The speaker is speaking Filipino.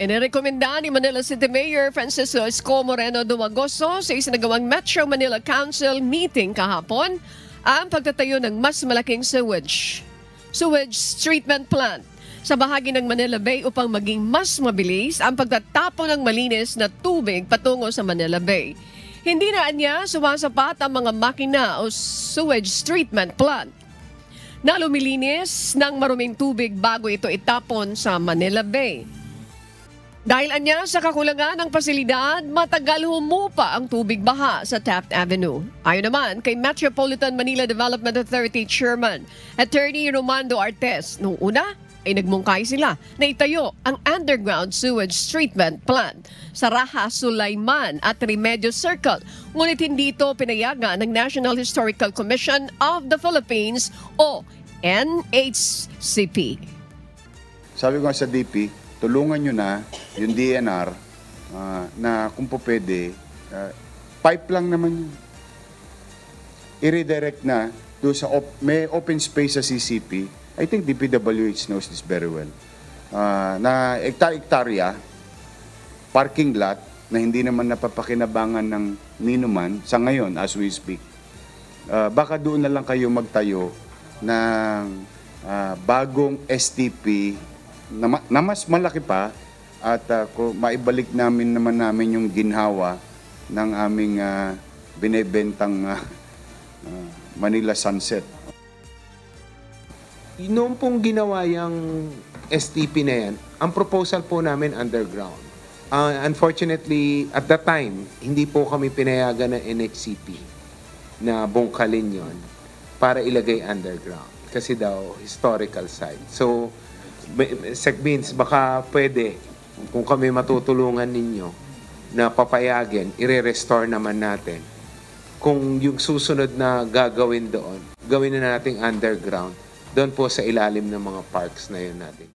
Inirekomenda ni Manila City Mayor Francisco Isko Moreno Dumagoso sa isinagawang Metro Manila Council meeting kahapon ang pagtatayo ng mas malaking sewage treatment plant sa bahagi ng Manila Bay upang maging mas mabilis ang pagtatapon ng malinis na tubig patungo sa Manila Bay. Hindi na niya sumasapat ang mga makina o sewage treatment plant na lumilinis ng maruming tubig bago ito itapon sa Manila Bay. Dahil anya sa kakulangan ng pasilidad, matagal humupa ang tubig baha sa Taft Avenue. Ayon naman kay Metropolitan Manila Development Authority Chairman Attorney Romando Artes, noong una ay nagmungkay sila na itayo ang underground sewage treatment plant sa Raha Sulaiman at Remedios Circle. Ngunit hindi ito pinayagan ng National Historical Commission of the Philippines o NHCP. Sabi ko sa DP, tulungan nyo na yung DNR na kung po pwede, pipe lang naman yun. I-redirect na doon sa may open space sa CCP. I think DPWH knows this very well. Na hektarya, parking lot na hindi naman napapakinabangan ng ninuman sa ngayon as we speak. Baka doon na lang kayo magtayo ng bagong STP na mas malaki pa at kung maibalik namin yung ginhawa ng aming binebentang Manila Sunset. Noong pong ginawa yung STP na yan, ang proposal po namin underground. Unfortunately, at that time, hindi po kami pinayagan ng NHCP na bungkalin yon para ilagay underground. Kasi daw, historical site. So, means baka pwede kung kami matutulungan ninyo na papayagin, ire-restore naman natin. Kung yung susunod na gagawin doon, gawin na nating underground, doon po sa ilalim ng mga parks na yun natin.